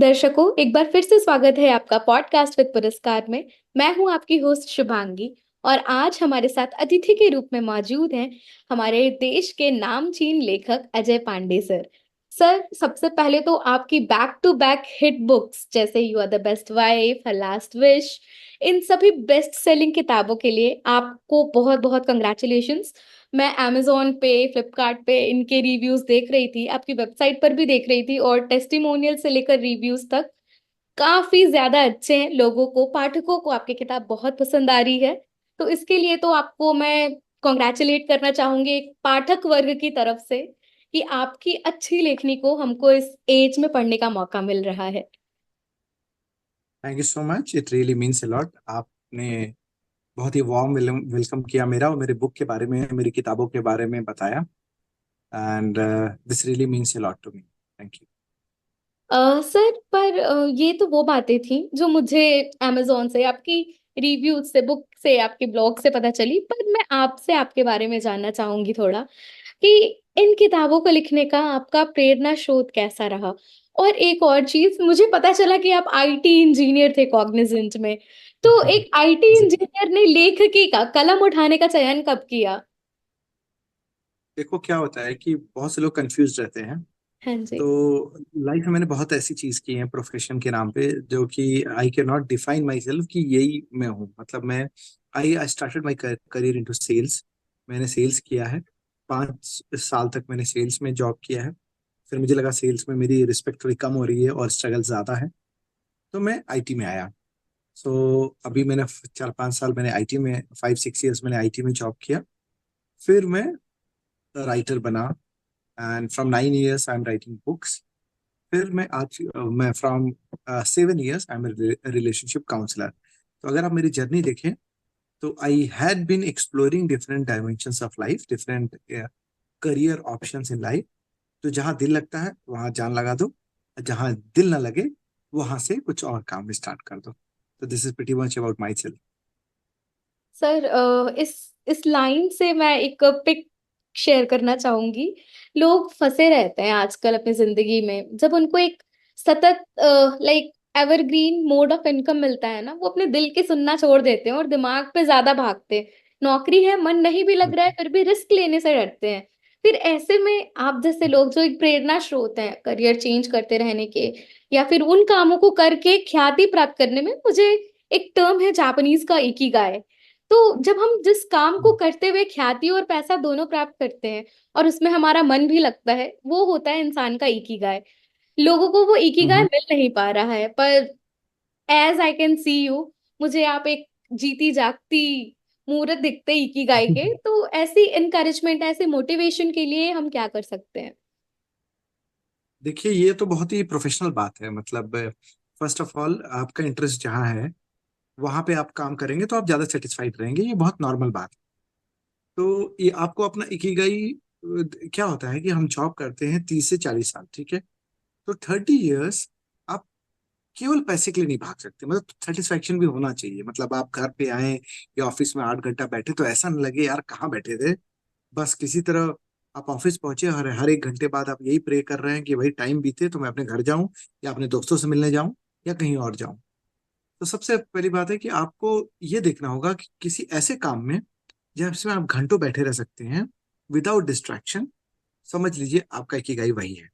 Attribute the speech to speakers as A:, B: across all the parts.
A: दर्शकों, एक बार फिर से स्वागत है आपका पॉडकास्ट विद पुरस्कार में। मैं हूं आपकी होस्ट शुभांगी और आज हमारे साथ अतिथि के रूप में मौजूद हैं हमारे देश के नामचीन लेखक अजय पांडे सर। सर, सबसे पहले तो आपकी back to back hit books जैसे you are the best wife, her last wish, इन सभी बेस्ट सेलिंग किताबों के लिए आपको बहुत बहुत कंग्रेचुलेशंस। मैं अमेज़न पे, फ्लिपकार्ट पे इनके रिव्यूज़ देख रही थी, आपकी वेबसाइट पर भी देख रही थी और टेस्टिमोनियल से लेकर रिव्यूज़ तक काफ़ी ज़्यादा अच्छे हैं। लोगों को, पाठकों को आपकी किताब बहुत पसंद आ रही है। तो इसके लिए तो आपको मैं कांग्रेचुलेट करना चाहूँगी एक पाठक वर्ग की तरफ से कि आपकी अच्छी लेखनी को हमको इस एज में पढ़ने का मौका मिल रहा है।
B: Thank you so much. It really means a lot. आपने बहुत ही वार्म वेलकम किया मेरा और मेरे बुक के बारे में, मेरी किताबों के बारे में बताया। And this really means a lot to me. Thank you.
A: Sir, पर ये तो वो बातें थी जो मुझे अमेज़न से, आपकी रिव्यूज़ से, बुक से, आपके ब्लॉग से पता चली। पर मैं आपसे आपके बारे में जानना चाहूँगी थोड़ा कि इन किताबों को लिखने का आपका प्रेरणा स्रोत कैसा रहा? और एक और चीज़, मुझे पता चला कि आप आईटी इंजीनियर थे कॉग्निजेंट में। तो एक आईटी
B: जी,
A: इंजीनियर ने लेखकी का कलम उठाने का चयन कब किया?
B: देखो क्या होता है कि बहुत से लोग कंफ्यूज रहते हैं।
A: हाँ जी।
B: तो लाइफ में मैंने बहुत ऐसी चीज की है प्रोफेशन के नाम पे जो कि I can not define myself कि यही मैं हूँ। मतलब मैं I I started my career into sales. मैंने सेल्स किया है। 5 साल तक मैंने सेल्स में जॉब किया है। फिर मुझे लगा सेल्स में मेरी रिस्पेक्ट थोड़ी कम हो रही है और स्ट्रगल ज्यादा है, तो मैं आईटी में आया। सो अभी मैंने 4-5 साल मैंने आईटी में, 5-6 ईयर्स मैंने आईटी में जॉब किया। फिर मैं राइटर बना and from 9 years I am writing books. फिर मैं from 7 years I am relationship counsellor. तो अगर आप मेरी जर्नी देखें तो I had been exploring different dimensions of life, different career options in life. तो जहां दिल लगता है वहां जान लगा दो, जहां दिल ना लगे वहां से कुछ और काम स्टार्ट कर दो। तो this is pretty much about my self.
A: Sir, इस लाइन से मैं एक पिक शेयर करना चाहूंगी। लोग फंसे रहते हैं आजकल अपनी जिंदगी में, जब उनको एक सतत like evergreen mode of income मिलता है ना, वो अपने दिल की सुनना छोड़ देते हैं और दिमाग पे ज्यादा भागते हैं। नौकरी है, मन नहीं भी लग रहा है, फिर भी रिस्क लेने से डरते हैं। फिर ऐसे में आप जैसे लोग जो एक प्रेरणा स्रोत हैं करियर चेंज करते रहने के या फिर उन कामों को करके ख्याति प्राप्त करने में, मुझे एक टर्म है जापानीज का इकिगाई। तो जब हम जिस काम को करते हुए ख्याति और पैसा दोनों प्राप्त करते हैं और उसमें हमारा मन भी लगता है, वो होता है इंसान का इकिगाई। लोगों को वो इकिगाई मिल नहीं पा रहा है, पर as I can see you, मुझे आप एक जीती जागती मूर्त दिखते इकिगाई के। तो ऐसी इनकरेजमेंट, ऐसे मोटिवेशन के लिए हम क्या कर सकते हैं?
B: देखिए, ये तो बहुत ही प्रोफेशनल बात है। मतलब फर्स्ट ऑफ ऑल आपका इंटरेस्ट जहाँ है वहां पे आप काम करेंगे तो आप ज्यादा सेटिस्फाइड रहेंगे, ये बहुत नॉर्मल बात है। तो ये आपको अपना इकिगाई क्या होता है कि हम जॉब करते हैं 30 से 40 साल, ठीक है। तो 30 ईयर्स आप केवल पैसे के लिए नहीं भाग सकते। मतलब सेटिस्फैक्शन भी होना चाहिए। मतलब आप घर पे आए या ऑफिस में 8 घंटा बैठे तो ऐसा न लगे यार कहाँ बैठे थे। बस किसी तरह आप ऑफिस पहुंचे, हर हर एक घंटे बाद आप यही प्रे कर रहे हैं कि भाई टाइम बीते तो मैं अपने घर जाऊं या अपने दोस्तों से मिलने जाऊं या कहीं और जाऊं। तो सबसे पहली बात है कि आपको ये देखना होगा कि किसी ऐसे काम में जिसमें आप घंटों बैठे रह सकते हैं विदाउट डिस्ट्रैक्शन। समझ लीजिए आपका इकिगाई वही है,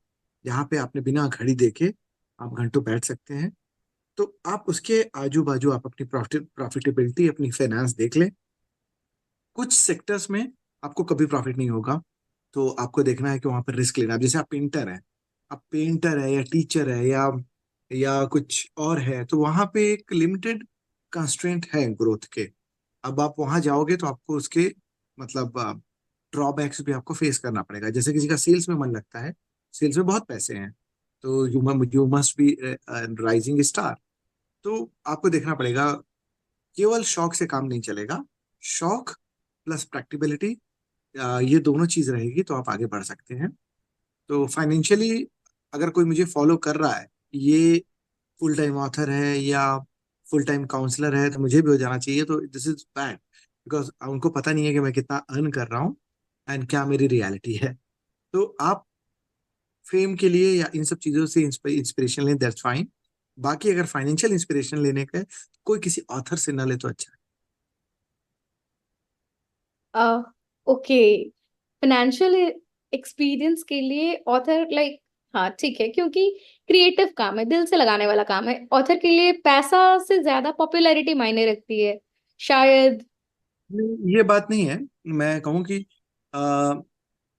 B: जहाँ पे आपने बिना घड़ी देखे आप घंटों बैठ सकते हैं। तो आप उसके आजू बाजू आप अपनी प्रॉफिटेबिलिटी, अपनी फाइनेंस देख लें। कुछ सेक्टर्स में आपको कभी प्रॉफिट नहीं होगा, तो आपको देखना है कि वहां पर रिस्क लेना है। जैसे आप पेंटर हैं, आप पेंटर है या टीचर है या कुछ और है, तो वहां पे एक लिमिटेड कंस्ट्रेंट है ग्रोथ के। अब आप वहां जाओगे तो आपको उसके मतलब ड्रॉबैक्स भी आपको फेस करना पड़ेगा। जैसे किसी का सेल्स में मन लगता है, सेल्स में बहुत पैसे हैं, तो you must be rising star. तो आपको देखना पड़ेगा, केवल शौक से काम नहीं चलेगा। शौक प्लस प्रैक्टिबिलिटी, ये दोनों चीज रहेगी तो आप आगे बढ़ सकते हैं। तो फाइनेंशियली अगर कोई मुझे फॉलो कर रहा है, ये फुल टाइम ऑथर है या फुल टाइम काउंसलर है, तो मुझे भी हो जाना चाहिए, तो दिस इज बैड। बिकॉज उनको पता नहीं है कि मैं कितना अर्न कर रहा हूँ एंड क्या मेरी रियलिटी है। तो आप फेम के लिए या इन सब चीजों से इंस्पिरेशन लें, दैट्स फाइन। बाकी अगर फाइनेंशियल इंस्पिरेशन लेने का है तो कोई किसी ऑथर से ना ले तो अच्छा
A: ओके, फाइनेंशियल एक्सपीरियंस के लिए ऑथर लाइक, हाँ ठीक है, क्योंकि क्रिएटिव काम है, दिल से लगाने वाला काम है। ऑथर के लिए पैसा से ज्यादा पॉपुलैरिटी मायने रखती है शायद।
B: है। ये बात नहीं है। मैं कहूँ कि अ,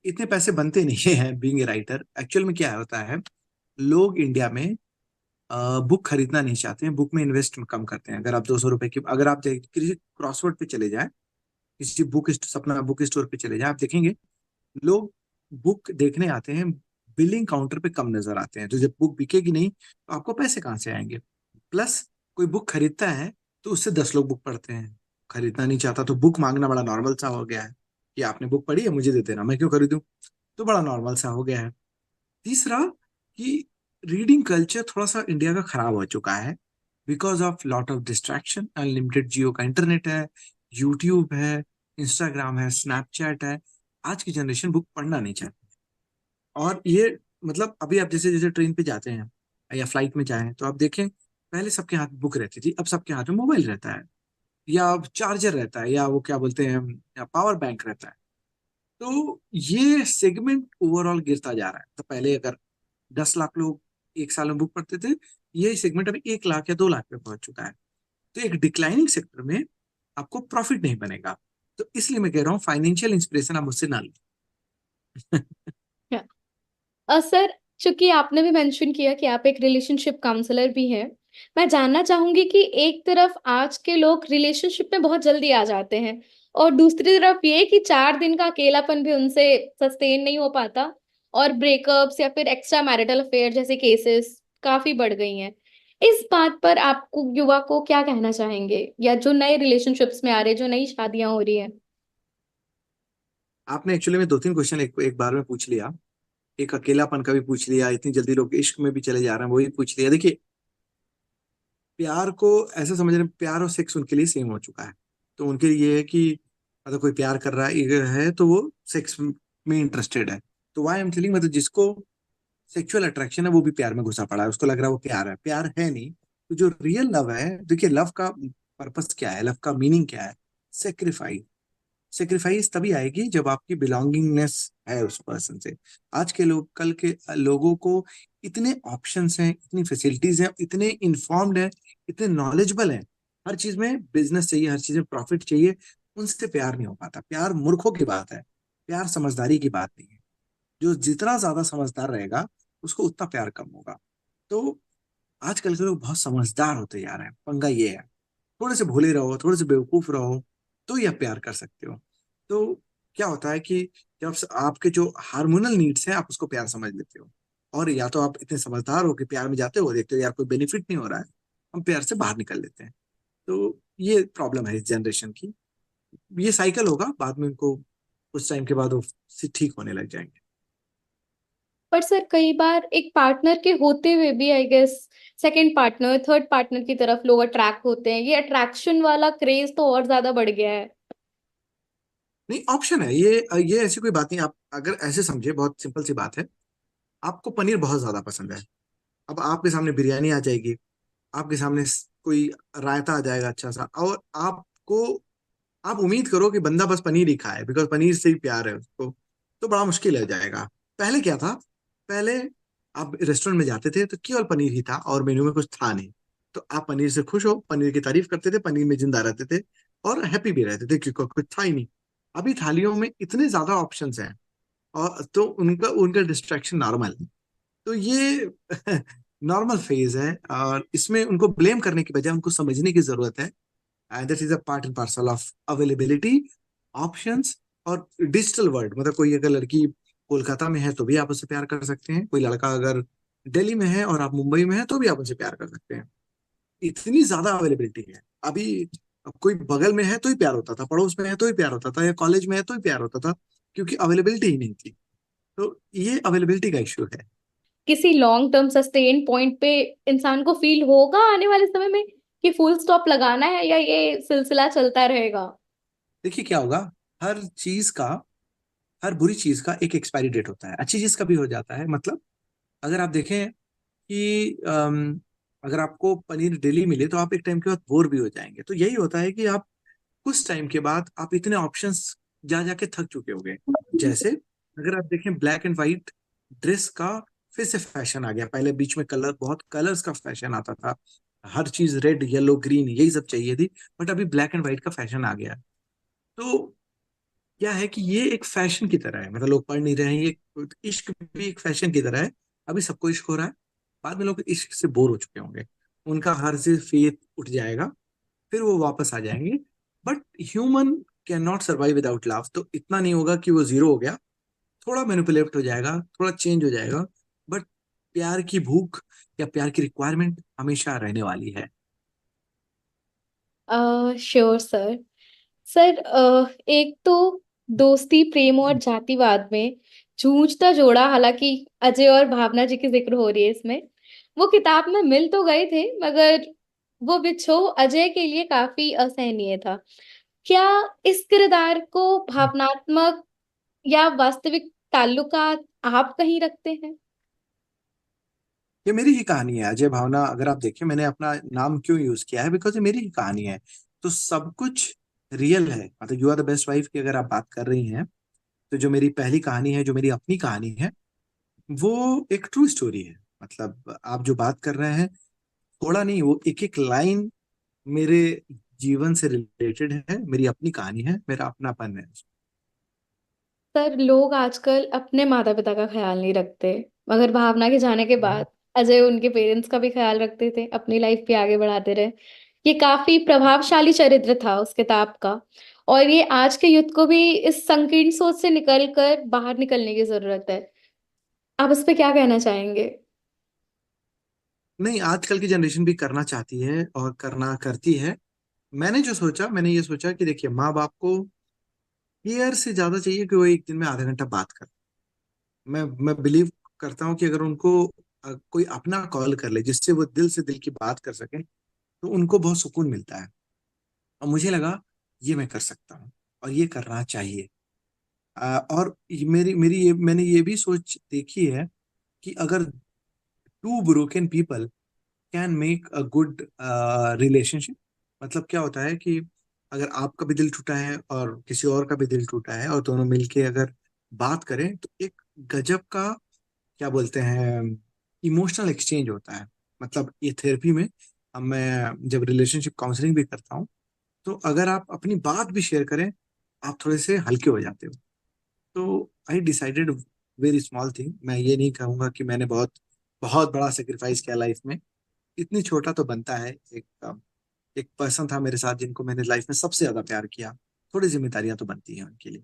B: इतने पैसे बनते नहीं हैं बीइंग ए राइटर। एक्चुअल में क्या होता है, लोग इंडिया में बुक खरीदना नहीं चाहते हैं, बुक में इन्वेस्ट कम करते हैं। अगर आप 200 रुपए की, अगर आप किसी क्रॉसवर्ड पे चले जाए, किसी सपना बुक स्टोर पे चले जाए, आप देखेंगे लोग बुक देखने आते हैं, बिलिंग काउंटर पे कम नजर आते हैं। तो जब बुक बिकेगी नहीं तो आपको पैसे कहाँ से आएंगे? प्लस कोई बुक खरीदता है तो उससे 10 लोग बुक पढ़ते हैं। खरीदना नहीं चाहता तो बुक मांगना बड़ा नॉर्मल सा हो गया है कि आपने बुक पढ़ी है, मुझे दे देना, मैं क्यों खरीदूं। तो बड़ा नॉर्मल सा हो गया है। तीसरा, कि रीडिंग कल्चर थोड़ा सा इंडिया का खराब हो चुका है because of lot of distraction. Unlimited Jio का इंटरनेट है, यूट्यूब है, इंस्टाग्राम है, स्नैपचैट है। आज की जनरेशन बुक पढ़ना नहीं चाहती। और ये मतलब अभी आप जैसे जैसे ट्रेन पे जाते हैं या फ्लाइट में जाएं तो आप देखें, पहले सबके हाथ में बुक रहती थी, अब सबके हाथ में मोबाइल रहता है, या चार्जर रहता है, या वो क्या बोलते हैं, या पावर बैंक रहता है। तो ये सेगमेंट ओवरऑल गिरता जा रहा है। तो पहले अगर 10 लाख लोग एक साल में बुक पढ़ते थे, ये सेगमेंट अभी 1 लाख या 2 लाख पे पहुंच चुका है। तो एक डिक्लाइनिंग सेक्टर में आपको प्रॉफिट नहीं बनेगा। तो इसलिए मैं कह रहा हूँ फाइनेंशियल इंस्पिरेशन आप मुझसे ना लें।
A: सर, चूंकि आपने भी मेंशन किया कि आप एक रिलेशनशिप काउंसलर भी हैं, मैं जानना चाहूंगी कि एक तरफ आज के लोग रिलेशनशिप में बहुत जल्दी आ जाते हैं, और दूसरी तरफ ये कि 4 दिन का अकेलापन भी उनसे सस्टेन नहीं हो पाता, और ब्रेकअप्स या फिर एक्स्ट्रा मैरिटल अफेयर जैसे केसेस काफी बढ़ गई हैं। इस बात पर आपको युवा को क्या कहना चाहेंगे, या जो नए रिलेशनशिप्स में आ रहे, जो नई शादियां हो रही हैं?
B: आपने एक्चुअली में 2-3 क्वेश्चन एक बार में पूछ लिया। एक अकेलापन का भी पूछ लिया, इतनी जल्दी लोग इश्क में भी चले जा रहे हैं वो भी पूछ लिया। देखिए, प्यार को ऐसा समझ रहे हैं, प्यार और सेक्स उनके लिए सेम हो चुका है। तो उनके लिए ये है कि अगर कोई प्यार कर रहा है, eager है, तो वो सेक्स में इंटरेस्टेड है। तो वाई एम टेलिंग, मतलब जिसको सेक्सुअल अट्रैक्शन है वो भी प्यार में घुसा पड़ा है, उसको लग रहा है वो प्यार है, प्यार है नहीं। तो जो रियल लव है, देखिए लव का पर्पस क्या है, लव का मीनिंग क्या है? सेक्रीफाइस। सेक्रीफाइस तभी आएगी जब आपकी बिलोंगिंगनेस है उस पर्सन से। आज के लोग, कल के लोगों को इतने ऑप्शंस हैं, इतनी फैसिलिटीज हैं, इतने इन्फॉर्म्ड हैं, इतने नॉलेजेबल हैं, हर चीज में बिजनेस चाहिए, हर चीज में प्रॉफिट चाहिए, उनसे प्यार नहीं हो पाता। प्यार मूर्खों की बात है, प्यार समझदारी की बात नहीं है। जो जितना ज्यादा समझदार रहेगा उसको उतना प्यार कम होगा। तो आजकल के लोग बहुत समझदार होते जा रहे हैं, पंगा ये है। थोड़े से भोले रहो, थोड़े से बेवकूफ रहो, तो ये आप प्यार कर सकते हो। तो क्या होता है कि जब आपके जो हार्मोनल नीड्स हैं आप उसको प्यार समझ लेते हो, और या तो आप इतने समझदार हो कि प्यार में जाते हो, देखते हो यार कोई बेनिफिट नहीं हो रहा है, हम प्यार से बाहर निकल लेते हैं। तो ये प्रॉब्लम है इस जनरेशन की। ये साइकिल होगा, बाद में उनको कुछ टाइम के बाद वो ठीक होने लग जाएंगे।
A: पर सर, कई बार एक पार्टनर के होते हुए भी I guess second partner, third partner की तरफ लोग अट्रैक्ट होते हैं। ये अट्रैक्शन वाला क्रेज तो और ज्यादा बढ़ गया है।
B: नहीं, ऑप्शन है ये ऐसी कोई बात नहीं। आप अगर ऐसे समझे, बहुत सिंपल सी बात है। आपको पनीर बहुत ज्यादा पसंद है, अब आपके सामने बिरयानी आ जाएगी, आपके सामने कोई रायता आ जाएगा अच्छा सा, और आपको, आप उम्मीद करो कि बंदा बस पनीर ही खाए बिकॉज पनीर से ही प्यार है उसको, तो बड़ा मुश्किल हो जाएगा। पहले क्या था, पहले आप रेस्टोरेंट में जाते थे तो केवल पनीर ही था और मेन्यू में कुछ था नहीं। तो आप पनीर से खुश हो, पनीर की तारीफ करते थे, पनीर में जिंदा रहते थे, और हैप्पी भी रहते थे क्योंकि कुछ था ही नहीं। अभी थालियों में इतने ज्यादा ऑप्शंस हैं, और तो उनका उनका डिस्ट्रैक्शन नॉर्मल है। तो ये नॉर्मल फेज है, और इसमें उनको ब्लेम करने की बजाय उनको समझने की जरूरत है। That is a part and parcel of availability, options, और डिजिटल वर्ल्ड। मतलब कोई अगर लड़की कोलकाता में है तो भी आप उससे प्यार कर सकते हैं, कोई लड़का अगर दिल्ली में है और आप मुंबई में है तो भी आप उनसे प्यार कर सकते हैं। इतनी ज्यादा अवेलेबिलिटी है अभी। अब कोई बगल में है तो ही प्यार होता था, पड़ोस में है तो ही प्यार होता था, या कॉलेज में है तो ही प्यार होता था, क्योंकि अवेलेबिलिटी ही नहीं थी। तो ये अवेलेबिलिटी का इश्यू है।
A: किसी लॉन्ग टर्म सस्टेन पॉइंट पे इंसान को फील होगा आने वाले समय में कि फुल स्टॉप लगाना है, या ये सिलसिला चलता रहेगा?
B: देखिए क्या होगा, हर चीज का, हर बुरी चीज का एक एक्सपायरी डेट होता है, अच्छी चीज का भी हो जाता है। मतलब अगर आप देखें कि अगर आपको पनीर डेली मिले तो आप एक टाइम के बाद बोर भी हो जाएंगे। तो यही होता है कि आप कुछ टाइम के बाद आप इतने ऑप्शंस जा जाके थक चुके होंगे। जैसे अगर आप देखें ब्लैक एंड व्हाइट ड्रेस का फिर से फैशन आ गया। पहले बीच में कलर, बहुत कलर्स का फैशन आता था, हर चीज रेड येलो ग्रीन यही सब चाहिए थी। बट अभी ब्लैक एंड व्हाइट का फैशन आ गया। तो क्या है कि ये एक फैशन की तरह है, मतलब लोग पढ़ नहीं रहे हैं ये। इश्क भी एक फैशन की तरह है। अभी सबको इश्क हो रहा है, बाद में लोग इश्क से बोर हो चुके होंगे, उनका हर से फेथ उठ जाएगा, फिर वो वापस आ जाएंगे। But human can not survive without love. तो इतना नहीं होगा कि वो जीरो हो गया, थोड़ा मैनिपुलेट हो जाएगा, थोड़ा चेंज हो जाएगा। बट प्यार की भूख या प्यार की रिक्वायरमेंट हमेशा रहने वाली है।
A: Sure sir. सर, एक तो दोस्ती प्रेम और जातिवाद में जूझता जोड़ा, हालांकि अजय और भावना जी की जिक्र हो रही है इसमें, वो किताब में मिल तो गए थे, मगर वो बिछोह अजय के लिए काफी असहनीय था। क्या इस किरदार को भावनात्मक या वास्तविक ताल्लुकात आप कहीं रखते हैं?
B: ये मेरी ही कहानी है अजय भावना। अगर आप देखें मैंने अपना नाम क्यों यूज किया है, बिकॉज ये मेरी ही कहानी है। तो सब कुछ रियल है। मतलब you are the best wife की अगर आप बात कर रही हैं, तो जो मेरी पहली कहानी है, जो मेरी अपनी कहानी है, वो एक ट्रू स्टोरी है। मतलब आप जो बात कर रहे हैं, थोड़ा नहीं, वो एक एक लाइन मेरे जीवन से रिलेटेड है, मेरी अपनी कहानी है, मेरा अपनापन है।
A: सर, लोग आजकल अपने माता पिता का ख्याल नहीं रखते, मगर भावना के जाने के बाद अजय उनके पेरेंट्स का भी ख्याल रखते थे, अपनी लाइफ भी आगे बढ़ाते रहे। ये काफी प्रभावशाली चरित्र था उस किताब का, और ये आज के युद्ध को भी इस संकीर्ण सोच से निकल कर बाहर निकलने की जरूरत है। आप इस पे क्या कहना चाहेंगे?
B: नहीं, आजकल की जनरेशन भी करना चाहती है और करना करती है। मैंने जो सोचा, मैंने ये सोचा कि देखिए, माँ बाप को केयर से ज्यादा चाहिए कि वो एक दिन में आधा घंटा बात कर। मैं बिलीव करता हूँ कि अगर उनको कोई अपना कॉल कर ले जिससे वो दिल से दिल की बात कर सके, तो उनको बहुत सुकून मिलता है। और मुझे लगा ये मैं कर सकता हूँ और ये करना चाहिए। और मेरी मेरी ये मैंने ये भी सोच देखी है कि अगर two broken people can make a good relationship. मतलब क्या होता है कि अगर आपका भी दिल टूटा है और किसी और का भी दिल टूटा है, और दोनों मिलके अगर बात करें, तो एक गजब का, क्या बोलते हैं, इमोशनल एक्सचेंज होता है। मतलब ये थेरेपी में, अब मैं जब रिलेशनशिप काउंसलिंग भी करता हूँ, तो अगर आप अपनी बात भी शेयर करें, आप थोड़े से हल्के हो जाते हो। तो I decided very small thing. मैं ये नहीं कहूंगा कि मैंने बहुत बहुत बड़ा सेक्रीफाइस किया लाइफ में। इतनी छोटा तो बनता है। एक पर्सन था मेरे साथ जिनको मैंने लाइफ में सबसे ज्यादा प्यार किया, थोड़ी जिम्मेदारियां तो बनती हैं उनके लिए।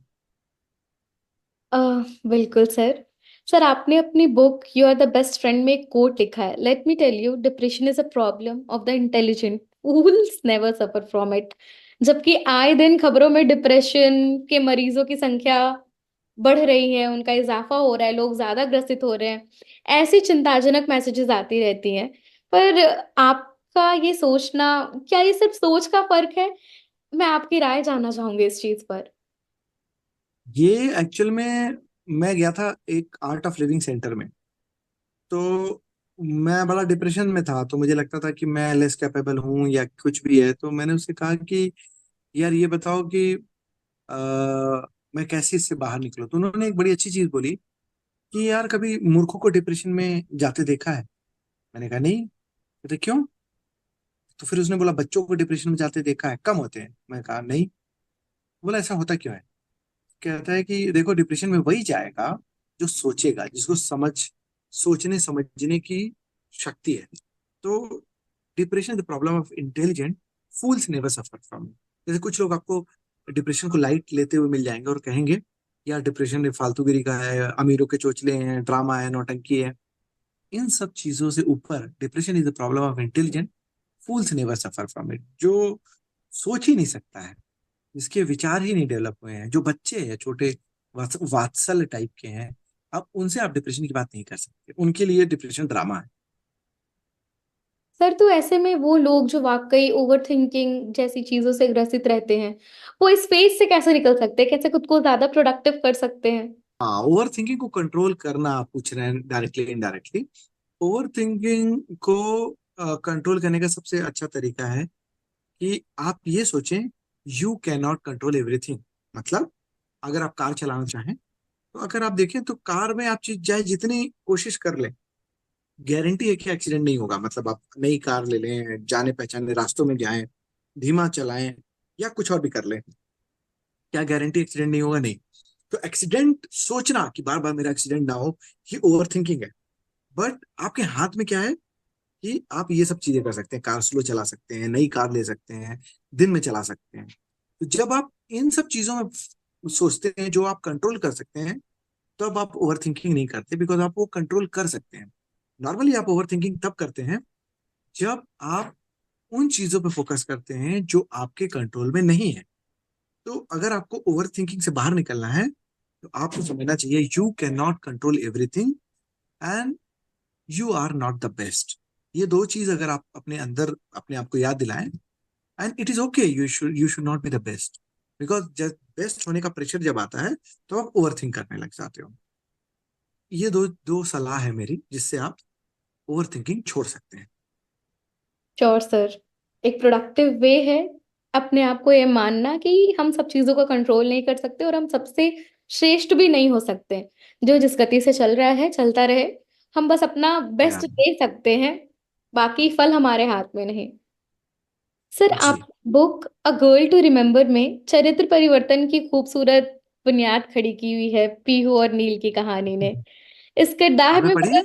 A: बिल्कुल सर। सर, आपने अपनी book you are the best friend में एक कोट लिखा है, let me tell you, depression is a problem of the intelligent, fools never suffer from it. जबकि आए दिन खबरों में डिप्रेशन के मरीजों की संख्या बढ़ रही है, उनका इजाफा हो रहा है, लोग ज्यादा ग्रसित हो रहे हैं, ऐसी चिंताजनक मैसेजेस आती रहती हैं। पर आपका ये सोचना, क्या ये सिर्फ सोच का फर्क है? मैं आपकी राय जानना चाहूंगी इस चीज पर।
B: ये एक्चुअल में, मैं गया था एक आर्ट ऑफ लिविंग सेंटर में। तो मैं बड़ा डिप्रेशन में था, तो मुझे लगता था कि मैं लेस कैपेबल हूँ या कुछ भी है। तो मैंने उससे कहा कि यार ये बताओ कि आ, मैं कैसे इससे बाहर निकलूं। तो उन्होंने एक बड़ी अच्छी चीज बोली कि यार कभी मूर्खों को डिप्रेशन में जाते देखा है? मैंने कहा नहीं। कहते क्यों? तो फिर उसने बोला बच्चों को डिप्रेशन में जाते देखा है, कम होते हैं। मैं कहा नहीं। बोला ऐसा होता क्यों है? कहता है कि देखो, डिप्रेशन में वही जाएगा जो सोचेगा, जिसको सोचने समझने की शक्ति है। तो depression the problem of intelligent, fools never suffer from. जैसे कुछ लोग आपको डिप्रेशन को लाइट लेते हुए मिल जाएंगे और कहेंगे यार डिप्रेशन फालतूगिरी का है, अमीरों के चोचले हैं, ड्रामा है, नौटंकी है। इन सब चीजों से ऊपर depression is the problem of intelligent, fools never suffer from it. जो सोच ही नहीं सकता है, जिसके विचार ही नहीं डेवलप हुए हैं, जो बच्चे हैं छोटे, वात्सल टाइप के हैं, अब उनसे आप डिप्रेशन की बात नहीं कर सकते। उनके लिए डिप्रेशन ड्रामा है।
A: सर, तो ऐसे में वो लोग जो वाकई ओवर थिंकिंग जैसी चीजों से ग्रसित रहते हैं, वो इस फेज से कैसे निकल सकते हैं, कैसे खुद को ज्यादा प्रोडक्टिव कर सकते हैं?
B: हाँ, ओवर थिंकिंग को कंट्रोल करना आप पूछ रहे हैं, डायरेक्टली इनडायरेक्टली। ओवर थिंकिंग को कंट्रोल करने का सबसे अच्छा तरीका है कि आप ये सोचें, you can not control everything. मतलब अगर आप कार चलाना चाहें, तो अगर आप देखें तो कार में आप चाहे जितनी कोशिश कर लें, गारंटी है कि एक्सीडेंट नहीं होगा। मतलब आप नई कार ले लें, जाने पहचाने रास्तों में जाएं, धीमा चलाएं, या कुछ और भी कर लें, क्या गारंटी एक्सीडेंट नहीं होगा? नहीं। तो एक्सीडेंट सोचना कि बार बार मेरा एक्सीडेंट ना हो, ये ओवर थिंकिंग है। बट आपके हाथ में क्या है कि आप ये सब चीजें कर सकते हैं। कार स्लो चला सकते हैं, नई कार ले सकते हैं, दिन में चला सकते हैं। तो जब आप इन सब चीजों में सोचते हैं जो आप कंट्रोल कर सकते हैं, तो अब आप ओवर थिंकिंग नहीं करते, बिकॉज आप वो कंट्रोल कर सकते हैं। नॉर्मली आप ओवर थिंकिंग तब करते हैं जब आप उन चीजों पे फोकस करते हैं जो आपके कंट्रोल में नहीं है। तो अगर आपको ओवर थिंकिंग से बाहर निकलना है, तो आपको समझना चाहिए you can not control everything, and you are not the best. ये दो चीज अगर आप अपने अंदर अपने आप को याद दिलाएं, and it is okay, you should not be the best, because जब बेस्ट होने का प्रेशर जब आता है, तो आप ओवर थिंक करने लग जाते हो। ये दो दो सलाह है मेरी, जिससे आप ओवर थिंकिंग छोड़ सकते हैं।
A: Sure sir. एक प्रोडक्टिव वे है अपने आप को ये मानना कि हम सब चीजों को कंट्रोल नहीं कर सकते और हम सबसे श्रेष्ठ भी नहीं हो सकते। जो जिस गति से चल रहा है चलता रहे, हम बस अपना
B: या
A: बेस्ट दे सकते हैं, बाकी फल हमारे हाथ में नहीं। सर, आप
B: जी।
A: Book a girl to remember में चरित्र परिवर्तन की खूबसूरत बुनियाद खड़ी की हुई है पीहू और नील की कहानी ने। इस किरदार
B: आपने
A: में
B: पढ़ी है?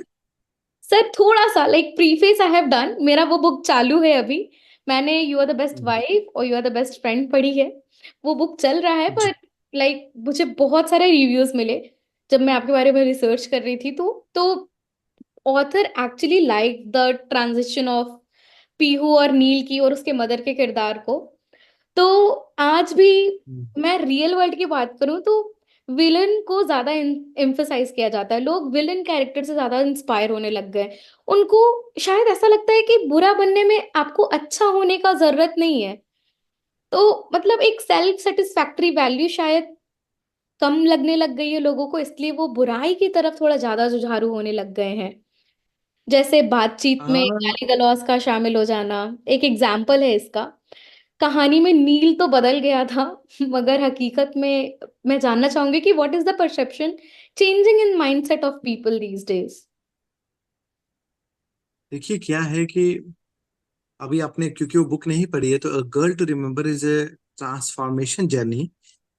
A: सर थोड़ा सा like preface I have done, मेरा वो बुक चालू है अभी। मैंने you are the best
B: hmm,
A: wife और you are the best friend पढ़ी है। वो बुक चल रहा है, पर
B: जी।
A: लाइक मुझे बहुत सारे रिव्यूज मिले जब मैं आपके बारे में रिसर्च कर रही थी। तो author actually like the transition of Pihu और नील की और उसके मदर के किरदार को। तो आज भी
B: हम्म,
A: मैं रियल वर्ल्ड की बात करूं तो विलन को ज्यादा एम्फसाइज किया जाता है, लोग विलन कैरेक्टर से ज्यादा इंस्पायर होने लग गए। उनको शायद ऐसा लगता है कि बुरा बनने में आपको अच्छा होने का जरूरत नहीं है। तो मतलब एक सेल्फ सेटिस्फैक्ट्री वैल्यू शायद कम लगने लग गई है लोगों को, इसलिए वो बुराई की तरफ थोड़ा ज्यादा जुझारू होने लग गए हैं। जैसे बातचीत में
B: हाँ,
A: गाली गलौज का शामिल हो जाना एक एग्जाम्पल है इसका। कहानी में नील तो बदल गया था, मगर हकीकत में मैं जानना चाहूंगी कि what is the perception changing in mindset of people these days.
B: देखिए क्या है कि अभी आपने क्योंकि वो बुक नहीं पढ़ी है, तो a girl to remember is a transformation journey.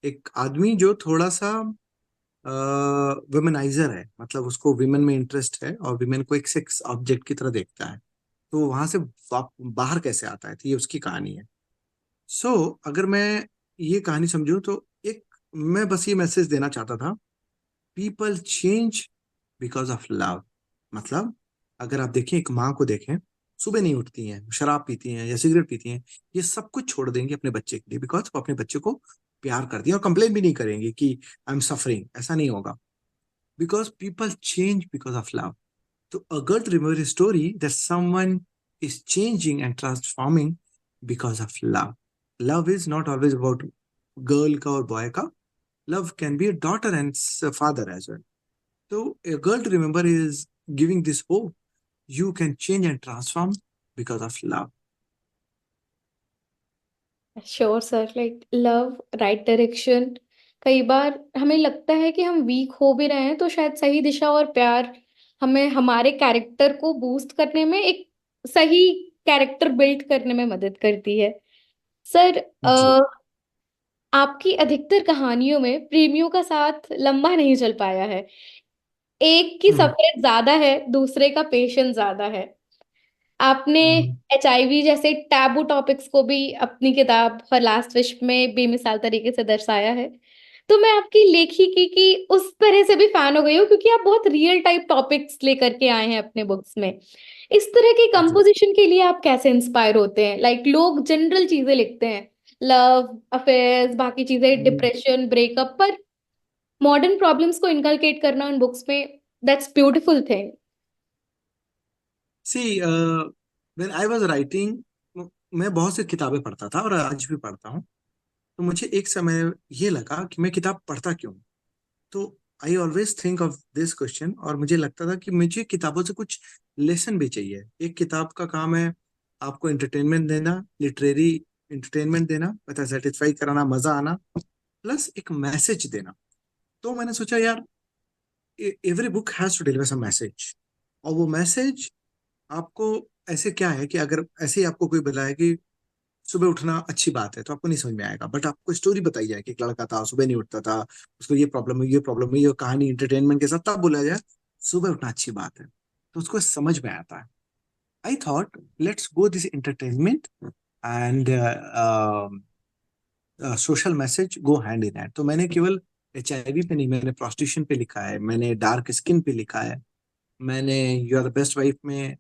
B: एक आदमी जो थोड़ा सा वुमेनाइजर है, मतलब उसको विमेन में इंटरेस्ट है और विमेन को एक सेक्स ऑब्जेक्ट की तरह देखता है, तो वहां से बाहर कैसे आता है, तो ये उसकी कहानी है। सो अगर मैं ये कहानी समझूं, तो एक मैं बस ये मैसेज देना चाहता था, people change because of love. मतलब अगर आप देखें, एक माँ को देखें, सुबह नहीं उठती हैं, शराब पीती हैं या सिगरेट पीती हैं, ये सब कुछ छोड़ देंगी अपने बच्चे के लिए, बिकॉज वो अपने बच्चे को प्यार करती है, और कंप्लेन भी नहीं करेंगे कि आई एम सफरिंग, ऐसा नहीं होगा। Because people change because of love. तो a girl to remember a story that someone is changing and transforming because of love. Love is not always about girl का और boy का. Love can be a daughter and father as well. So a girl to remember is giving this hope. You can change and transform because of love.
A: Sure sir, like love, right direction. कई बार हमें लगता है कि हम week हो भी रहे हैं तो शायद सही दिशा और प्यार हमें हमारे कैरेक्टर को बूस्ट करने में, एक सही कैरेक्टर बिल्ड करने में मदद करती है। सर,
B: जी।
A: आपकी अधिकतर कहानियों में प्रेमियों का साथ लंबा नहीं चल पाया है। एक की
B: हम्म,
A: सफरेट ज्यादा है, दूसरे का पेशेंस ज्यादा है। आपने
B: हम्म,
A: एचआईवी जैसे टैबू टॉपिक्स को भी अपनी किताब हर लास्ट विश में बेमिसाल तरीके से दर्शाया है। तो मैं आपकी लेखिकी की उस तरह से भी फैन हो गई हूँ क्योंकि आप बहुत रियल टाइप टॉपिक्स लेकर के आए हैं अपने बुक्स में। इस तरह की
B: जी।
A: कंपोजिशन के लिए आप कैसे इंस्पायर होते हैं? लाइक लोग जनरल चीजें लिखते हैं, लव अफेयर्स, बाकी चीजें, डिप्रेशन, ब्रेकअप, पर मॉडर्न प्रॉब्लम्स को इनकलकेट करना उन बुक्स में, that's beautiful thing.
B: See, when I was writing, मैं बहुत सी किताबें पढ़ता था और आज भी पढ़ता हूँ। तो मुझे एक समय ये लगा कि मैं किताब पढ़ता क्यों हूँ? तो I always think of this question, और मुझे लगता था कि मुझे किताबों से कुछ लेसन भी चाहिए। एक किताब का काम है आपको एंटरटेनमेंट देना, लिटरेरी एंटरटेनमेंट देना, पता सेटिस्फाई कराना, मजा आना, प्लस एक मैसेज देना। तो मैंने सोचा यार, every book has to deliver some message. और वो मैसेज आपको ऐसे क्या है कि अगर ऐसे ही आपको कोई बताए कि सुबह उठना अच्छी बात है, तो आपको नहीं समझ में आएगा। बट आपको स्टोरी बताई जाए कि एक लड़का था, सुबह नहीं उठता था, उसको ये प्रॉब्लम है, ये प्रॉब्लम है, ये कहानी एंटरटेनमेंट के साथ तब बोला जाए सुबह उठना अच्छी बात है, तो उसको समझ में आता है। I thought let's go this entertainment and social message go hand in hand. तो मैंने केवल HIV पे नहीं, मैंने प्रोस्टिट्यूशन पे लिखा है, मैंने डार्क स्किन पे लिखा है, मैंने you are the best wife में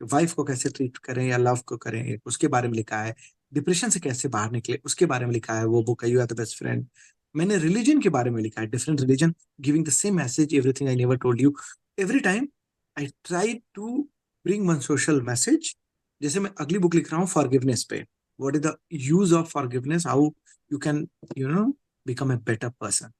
B: वाइफ को कैसे ट्रीट करें या लव को करें उसके बारे में लिखा है, डिप्रेशन से कैसे बाहर निकले उसके बारे में लिखा है, वो बुक है you are the best friend. मैंने रिलीजन के बारे में लिखा है, different religion giving the same message, everything I never told you. Every time I try to bring one social message. जैसे मैं अगली बुक लिख रहा हूँ फॉरगिवनेस पे, what is the use of forgiveness, how you can you know become a better person.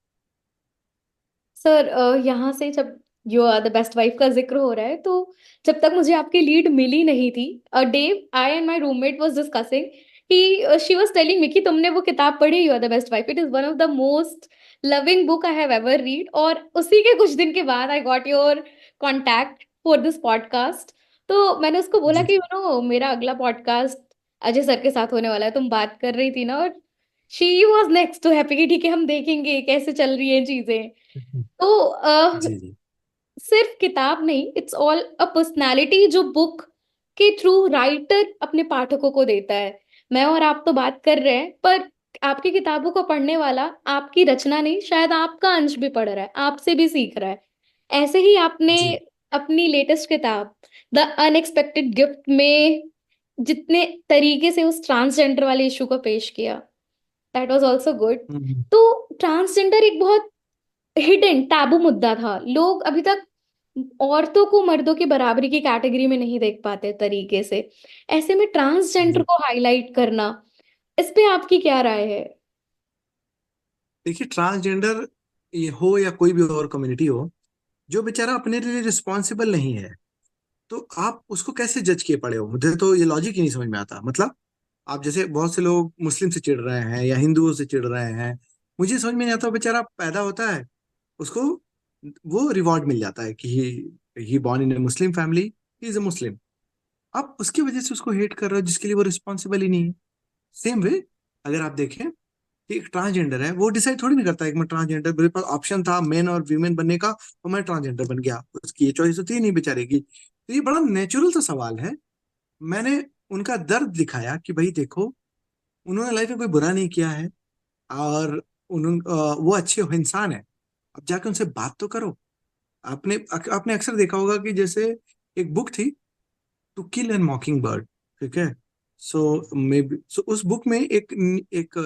A: Sir यहाँ से जब you are the best wife का जिक्र हो रहा है, तो जब तक मुझे आपकी लीड मिली नहीं थी, Dave, I and my roommate was discussing कि शी वाज टेलिंग मी कि तुमने वो किताब पढ़ी, you are the best wife, it is one of the most loving book I have ever read. और उसी के कुछ दिन के बाद I got your contact for this podcast. तो मैंने उसको बोला
B: जी
A: कि
B: जी।
A: यू नो मेरा अगला पॉडकास्ट अजय सर के साथ होने वाला है, तुम बात कर रही थी ना। और she was next to happy कि ठीक है, हम देखेंगे कैसे चल रही है चीजें। तो
B: जी जी।
A: सिर्फ किताब नहीं, इट्स ऑल अ पर्सनालिटी जो बुक के थ्रू राइटर अपने पाठकों को देता है। मैं और आप तो बात कर रहे हैं, पर आपकी किताबों को पढ़ने वाला आपकी रचना नहीं, शायद आपका अंश भी पढ़ रहा है, आपसे भी सीख रहा है। ऐसे ही आपने
B: जी।
A: अपनी लेटेस्ट किताब द अनएक्सपेक्टेड गिफ्ट में जितने तरीके से उस ट्रांसजेंडर वाले इशू को पेश किया, दैट वाज आल्सो गुड।
B: हम्म।
A: तो ट्रांसजेंडर एक बहुत हिडन टैबू मुद्दा था। लोग अभी तक औरतों को मर्दों की बराबरी की कैटेगरी में नहीं देख पाते तरीके से। ऐसे में ट्रांसजेंडर
B: जी।
A: को हाईलाइट करना, इस पे आपकी क्या राय है?
B: देखिए, ट्रांसजेंडर ये हो या कोई भी और कम्युनिटी हो, जो बेचारा अपने लिए रिस्पॉन्सिबल नहीं है, तो आप उसको कैसे जज किए पड़े हो? मुझे तो ये लॉजिक ही नहीं समझ में आता। मतलब आप जैसे बहुत से लोग मुस्लिम से चिढ़ रहे हैं या हिंदुओं से चिढ़ रहे हैं, मुझे समझ में नहीं आता। बेचारा पैदा होता है, उसको वो रिवॉर्ड मिल जाता है कि he born in a Muslim family, he is a Muslim. आप उसकी वजह से उसको हेट कर रहे हो जिसके लिए वो रिस्पॉन्सिबल ही नहीं है। सेम वे, अगर आप देखें कि एक ट्रांसजेंडर है, वो डिसाइड थोड़ी नहीं करता है कि मैं ट्रांसजेंडर, मेरे पास ऑप्शन था मेन और वीमेन बनने का और मैं ट्रांसजेंडर बन गया, उसकी ये चॉइस होती है नहीं बेचारे की। तो ये बड़ा नेचुरल सा सवाल है। मैंने उनका दर्द दिखाया कि भाई देखो, उन्होंने लाइफ में कोई बुरा नहीं किया है, और वो अच्छे इंसान है। अब जाके उनसे बात तो करो। आपने आपने अक्सर देखा होगा कि जैसे एक बुक थी, to kill an mockingbird, ठीक है? सो मे बी, सो उस बुक में एक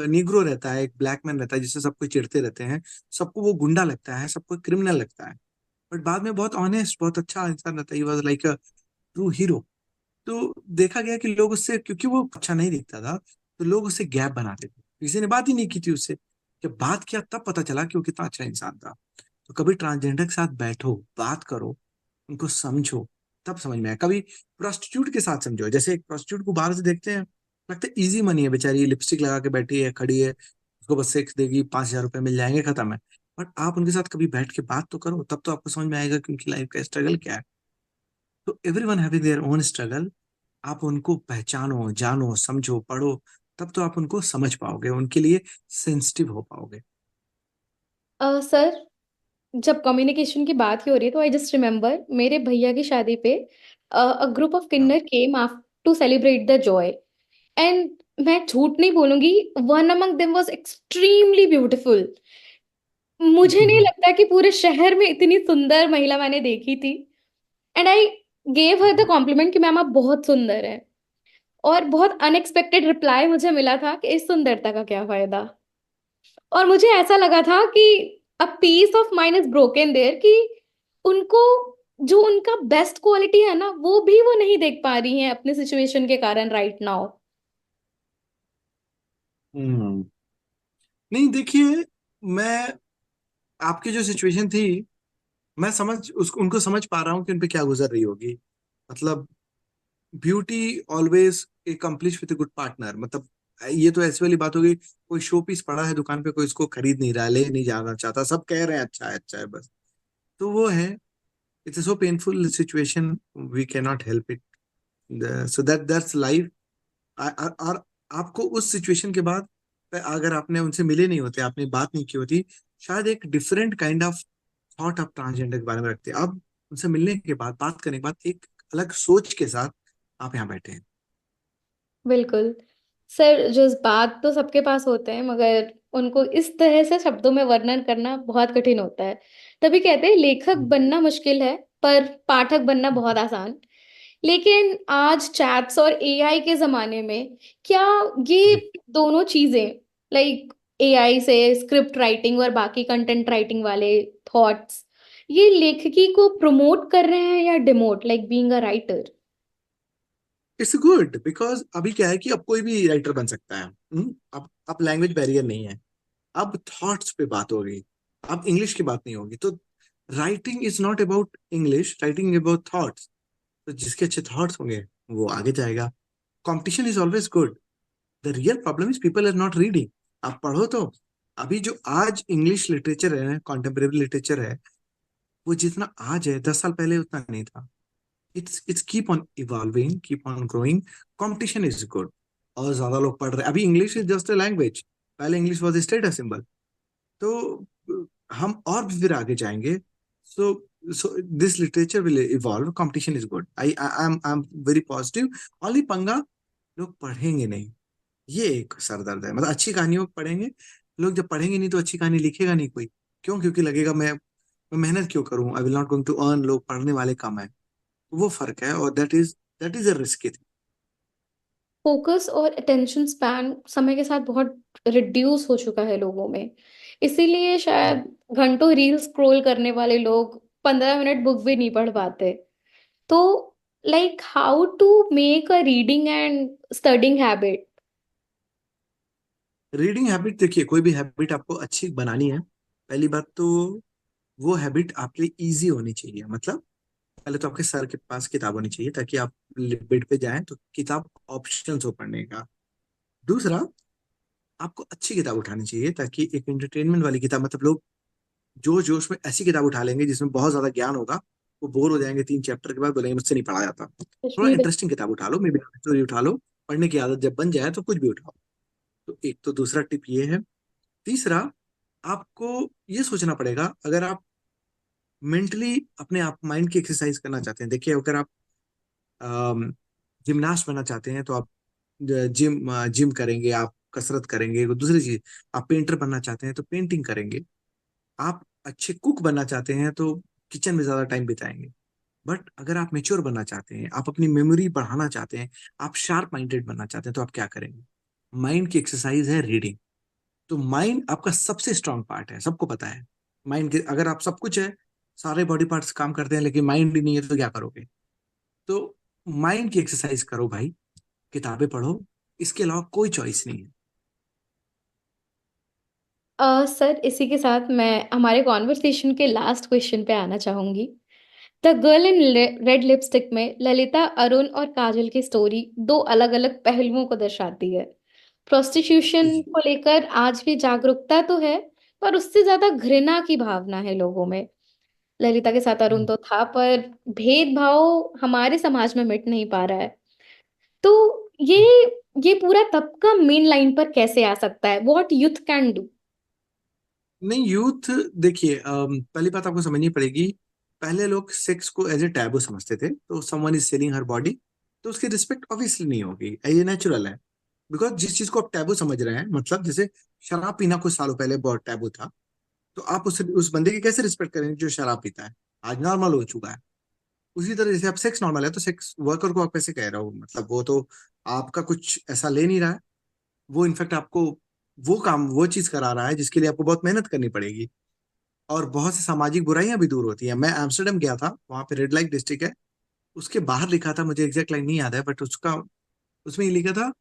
B: निग्रो रहता है, एक ब्लैक मैन रहता है, जिससे सबको चिढ़ते रहते हैं, सबको वो गुंडा लगता है, सबको क्रिमिनल लगता है, बट बाद में बहुत ऑनेस्ट, बहुत अच्छा इंसान रहता है, he was like a true hero. तो देखा गया कि लोग उससे, क्योंकि वो अच्छा नहीं दिखता था, तो लोग उससे गैप बनाते थे, किसी ने बात ही नहीं की थी उससे। जब बात किया तब पता चला कि वो कितना अच्छा इंसान था। तो कभी ट्रांसजेंडर के साथ बैठो, बात करो, उनको समझो, तब समझ में आया। कभी प्रोस्टिट्यूट के साथ समझो, जैसे एक प्रोस्टिट्यूट को बाहर से देखते हैं, लगता है इजी मनी है, बेचारी लिपस्टिक लगा के बैठी है, खड़ी है, उसको बस सेक्स देगी, 5,000 रुपये मिल जाएंगे, खत्म है। बट आप उनके साथ कभी बैठ के बात तो करो, तब तो आपको समझ में आएगा कि उनकी लाइफ का स्ट्रगल क्या है। तो every one having their own struggle. आप उनको पहचानो, जानो, समझो, पढ़ो, तब तो आप उनको समझ पाओगे, उनके लिए सेंसिटिव हो पाओगे।
A: सर, जब कम्युनिकेशन की बात ही हो रही है, तो आई जस्ट रिमेम्बर मेरे भैया की शादी पे अ ग्रुप ऑफ
B: हाँ।
A: किन्नर came to celebrate the joy. And मैं झूठ नहीं बोलूंगी, one among them was extremely beautiful. मुझे नहीं लगता कि पूरे शहर में इतनी सुंदर महिला मैंने देखी थी। And I gave her the compliment कि मैम आप बहुत सुंदर है। और बहुत अनएक्सपेक्टेड रिप्लाई मुझे मिला था कि इस सुंदरता का क्या फायदा। और मुझे ऐसा लगा था कि a piece of mind is broken there, कि उनको जो उनका बेस्ट क्वालिटी है ना, वो भी वो नहीं देख पा रही हैं अपने सिचुएशन के कारण राइट नाउ।
B: हम्म। नहीं देखिए, मैं आपकी जो सिचुएशन थी, मैं समझ उसको उनको समझ पा रहा हूँ कि उन पे क्या गुजर रही होगी। मतलब beauty always accomplish with good partner. मतलब ये तो ऐसी वाली बात हो गई, कोई शो पीस पड़ा है दुकान पे, कोई इसको खरीद नहीं रहा, ले नहीं जाना चाहता, सब कह रहे हैं अच्छा है बस। तो वो है, it's so painful situation, we can not help it, so that's life. और आपको उस सिचुएशन के बाद, अगर आपने उनसे मिले नहीं होते, आपने बात नहीं की होती, शायद एक डिफरेंट काइंड ऑफ थॉट आप ट्रांसजेंडर के बारे में रखते। अब उनसे मिलने के बाद, बात करने के बाद, एक अलग सोच के साथ आप यहाँ बैठे हैं।
A: बिल्कुल। सर, जज्बात तो सबके पास होते हैं, मगर उनको इस तरह से शब्दों में वर्णन करना बहुत कठिन होता है। तभी कहते हैं लेखक बनना मुश्किल है, पर पाठक बनना बहुत आसान। लेकिन आज चैट्स और एआई के जमाने में क्या ये
B: जी,
A: दोनों चीजें, लाइक एआई से स्क्रिप्ट राइटिंग और बाकी कंटेंट राइटिंग वाले थॉट्स, ये लेखकी को प्रमोट कर रहे हैं या demote, like being a writer?
B: It's good, because अभी क्या है कि अब कोई भी राइटर बन सकता है। अब लैंग्वेज बैरियर नहीं है। अब थॉट्स पे बात होगी, अब इंग्लिश की बात नहीं होगी। तो writing is not about English, writing about thoughts. तो जिसके अच्छे थॉट्स होंगे वो आगे जाएगा। Competition is always good. The real problem is people are not reading. आप पढ़ो तो। अभी जो आज इंग्लिश लिटरेचर है, कॉन्टेम्परेरी लिटरेचर है, वो जितना आज है 10 साल पहले उतना नहीं था। It's keep on evolving, keep on growing. Competition is good. और ज्यादा लोग पढ़ रहे हैं। अभी English is just a language, पहले इंग्लिश वाज स्टेटस सिंबल। तो हम और भी फिर आगे जाएंगे। So so this literature will evolve, competition is good, I am very positive. Only पंगा, लोग पढ़ेंगे नहीं। ये एक सरदर्द है। मतलब अच्छी कहानियों को पढ़ेंगे लोग, जब पढ़ेंगे नहीं तो अच्छी कहानी लिखेगा नहीं कोई। क्यों? क्योंकि लगेगा मैं मेहनत क्यों करूं, I will not going to earn. लोग पढ़ने वाले कम है, वो फर्क है, और that is a risky thing.
A: Focus और अटेंशन स्पैन समय के साथ बहुत रिड्यूस हो चुका है लोगों में। इसीलिए शायद घंटों रील स्क्रॉल करने वाले लोग 15 मिनट बुक भी नहीं पढ़ पाते। तो like how to make a reading and studying habit?
B: Reading habit, देखिए कोई भी हैबिट आपको अच्छी बनानी है, पहली बात तो वो हैबिट आपके लिए इजी होनी चाहिए। मतलब पहले तो आपके सर के पास किताब होनी चाहिए, ताकि आप बेड पे जाएं तो किताब ऑप्शन हो पढ़ने का। दूसरा, आपको अच्छी किताब उठानी चाहिए, ताकि एक एंटरटेनमेंट वाली किताब, मतलब लोग जोश जोश में ऐसी किताब उठा लेंगे जिसमें बहुत ज्यादा ज्ञान होगा, वो बोर हो जाएंगे 3 चैप्टर के बाद, बोलेंगे मुझसे नहीं पढ़ा जाता। थोड़ा
A: कश्मीर।
B: इंटरेस्टिंग किताब उठा लो, मे बी स्टोरी उठा लो। पढ़ने की आदत जब बन जाए तो कुछ भी उठाओ। तो एक तो दूसरा टिप ये है। तीसरा, आपको ये सोचना पड़ेगा, अगर आप मेंटली अपने आप माइंड की एक्सरसाइज करना चाहते हैं। देखिए, अगर आप जिमनास्ट बनना चाहते हैं तो आप जिम करेंगे, आप कसरत करेंगे, वो दूसरी चीज। आप पेंटर बनना चाहते हैं तो पेंटिंग करेंगे। आप अच्छे कुक बनना चाहते हैं तो किचन में ज्यादा टाइम बिताएंगे। बट अगर आप मेच्योर बनना चाहते हैं, आप अपनी मेमोरी बढ़ाना चाहते हैं, आप शार्प माइंडेड बनना चाहते हैं, तो आप क्या करेंगे? माइंड की एक्सरसाइज है रीडिंग। तो माइंड आपका सबसे स्ट्रांग पार्ट है, सबको पता है। माइंड के अगर आप सब कुछ है, सारे बॉडी पार्ट्स काम करते हैं, लेकिन माइंड ही नहीं है, तो क्या करोगे? तो माइंड की एक्सरसाइज करो भाई, किताबें पढ़ो। इसके अलावा कोई चॉइस नहीं है।
A: सर, इसी के साथ मैं हमारे कॉन्वर्सेशन के लास्ट क्वेश्चन पे आना चाहूंगी। The girl in red lipstick में ललिता, अरुण और काजल की स्टोरी दो अलग अलग पहलुओं को दर्शाती है। प्रोस्टिट्यूशन
B: जी।
A: को लेकर आज भी जागरूकता तो है, पर उससे ज्यादा घृणा की भावना है लोगों में। ललिता के साथ अरुण तो था, पर भेदभाव हमारे समाज में मिट नहीं पा रहा है। तो ये ये पूरा तबका मेन लाइन पर कैसे आ सकता है? What youth can do?
B: नहीं, यूथ, देखिए पहली बात आपको समझनी पड़ेगी। पहले लोग सेक्स को एज ए टैबू समझते थे, तो someone is selling her body, तो उसकी रिस्पेक्ट ऑब्वियसली नहीं होगी, ये नेचुरल है। बिकॉज जिस चीज को आप टैबू समझ रहे हैं, मतलब जैसे शराब पीना कुछ सालों पहले बहुत टैबू था, तो आप उस बंदे की कैसे रिस्पेक्ट करेंगे जो शराब पीता है? आज नॉर्मल हो चुका है। उसी तरह जैसे आप सेक्स नॉर्मल है, तो सेक्स वर्कर को आप कैसे कह रहे हो? मतलब वो तो आपका कुछ ऐसा ले नहीं रहा है। वो इनफैक्ट आपको वो काम, वो चीज करा रहा है जिसके लिए आपको बहुत मेहनत करनी पड़ेगी। और बहुत सी सामाजिक बुराइयां भी दूर होती हैं। मैं एम्स्टर्डम गया था, वहां पे रेड लाइट डिस्ट्रिक्ट है, उसके बाहर लिखा था, मुझे एग्जैक्ट लाइन नहीं याद है, बट उसका उसमें ये लिखा था,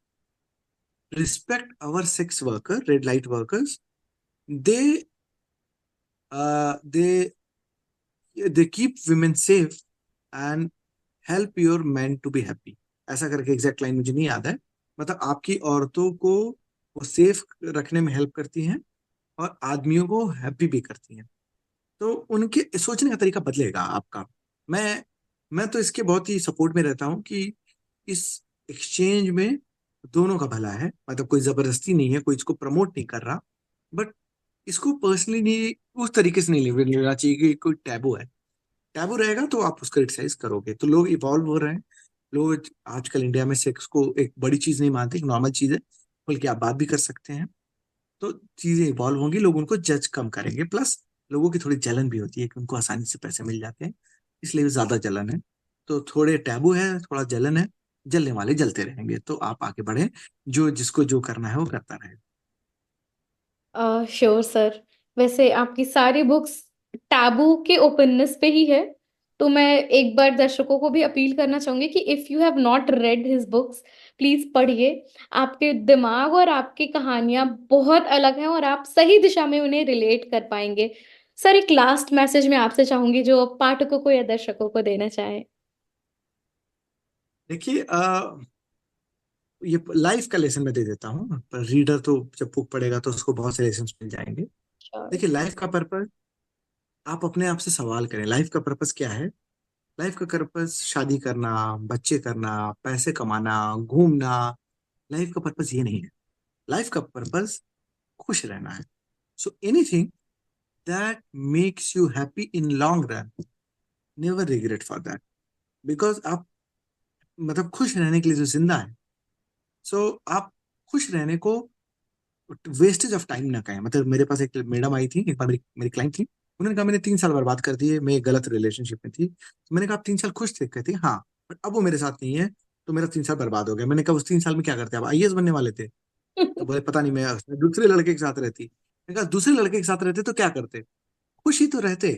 B: respect our sex worker, red light workers. They they they keep women safe and help your man to be happy. ऐसा करके एग्जैक्ट लाइन मुझे नहीं याद है। मतलब आपकी औरतों को वो सेफ रखने में हेल्प करती हैं और आदमियों को हैप्पी भी करती हैं। तो उनके सोचने का तरीका बदलेगा आपका। मैं मैं तो इसके बहुत ही सपोर्ट में रहता हूँ कि इस एक्सचेंज में दोनों का भला है। मतलब कोई जबरदस्ती नहीं है, कोई इसको प्रमोट नहीं कर रहा, बट इसको पर्सनली नहीं, उस तरीके से नहीं लेना चाहिए कि कोई टैबू है। टैबू रहेगा तो आप उसका क्रिटिसाइज करोगे, तो लोग इवॉल्व हो रहे हैं। लोग आजकल इंडिया में सेक्स को एक बड़ी चीज नहीं मानते, एक नॉर्मल चीज है, बल्कि आप बात भी कर सकते हैं। तो चीजें इवॉल्व होंगी, लोग उनको जज कम करेंगे। प्लस लोगों की थोड़ी जलन भी होती है कि उनको आसानी से पैसे मिल जाते हैं, इसलिए ज्यादा जलन है। तो थोड़े टैबू है, थोड़ा जलन है, जलने वाले जलते रहेंगे। तो आप आगे बढ़े, जो जिसको जो करना है वो करता रहे।
A: Sure sir. वैसे आपकी सारी बुक्स टैबू के ओपननेस पे ही है, तो मैं एक बार दर्शकों को भी अपील करना चाहूंगी कि if you have not read his books, please पढ़िए। आपके दिमाग और आपकी कहानियां बहुत अलग हैं और आप सही दिशा में उन्हें रिलेट कर पाएंगे। सर, एक लास्ट मैसेज मैं आपसे चाहूंगी जो पाठकों को या दर्शकों को देना चाहें।
B: देखिए, ये लाइफ का लेसन मैं दे देता हूँ, पर रीडर तो जब बुक पढ़ेगा तो उसको बहुत से लेसन मिल जाएंगे।
A: श्योर।
B: देखिए, लाइफ का पर्पस, आप अपने आप से सवाल करें, लाइफ का पर्पस क्या है। लाइफ का पर्पस शादी करना, बच्चे करना, पैसे कमाना, घूमना, लाइफ का पर्पस ये नहीं है। लाइफ का पर्पस खुश रहना है। So anything that makes you happy in long run, never regret for that. Because आप, मतलब खुश रहने के लिए जो जिंदा है, सो आप खुश रहने को वेस्टेज ऑफ टाइम ना कहें। मतलब मेरे पास एक मैडम आई थी एक बार, मेरी मेरी क्लाइंट थी। उन्होंने कहा मैंने 3 साल बर्बाद कर दिए, मैं एक गलत रिलेशनशिप में थी। तो मैंने कहा आप 3 साल खुश थे? कहती हाँ, बट अब वो मेरे साथ नहीं है, तो मेरा 3 साल बर्बाद हो गया। मैंने कहा उस 3 साल में क्या करते आप, आईएएस बनने वाले थे? तो बोले पता नहीं, मैं दूसरे लड़के के साथ रहती। मैंने कहा दूसरे लड़के के साथ रहते तो क्या करते? खुश ही तो रहते।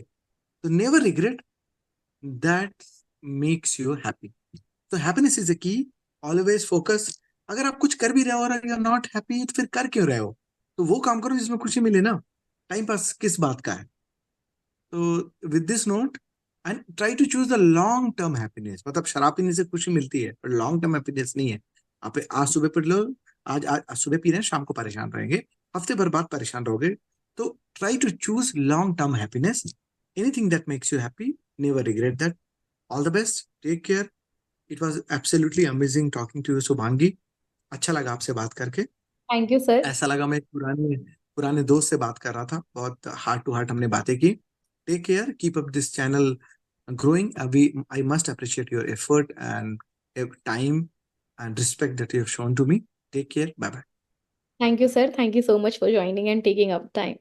B: तो never regret, that makes you happy. तो happiness is the key. Always focus. अगर आप कुछ कर भी रहे हो और यू आर नॉट हैप्पी, तो फिर कर क्यों रहे हो? तो वो काम करो जिसमें खुशी मिले ना। टाइम पास किस बात का है? तो with this note, and try to choose the long term happiness. मतलब शराब पीने से खुशी मिलती है, पर लॉन्ग टर्म हैप्पीनेस नहीं है। आप आज सुबह पी लो, आज सुबह पी रहे हैं, शाम को परेशान रहेंगे, हफ्ते भर बाद परेशान रहोगे। तो try to choose long term happiness. Anything that makes you happy, never regret that. All the best, take care. It was absolutely amazing talking to you Shubhangi. अच्छा लगा आपसे बात करके।
A: Thank you sir.
B: ऐसा लगा मैं एक पुराने पुराने दोस्त से बात कर रहा था, बहुत हार्ट टू हार्ट हमने बातें की। Take care, keep up this channel growing. I must appreciate your effort and time and respect that you have shown to me. Take care. Bye bye.
A: Thank you sir, thank you so much for joining and taking up time.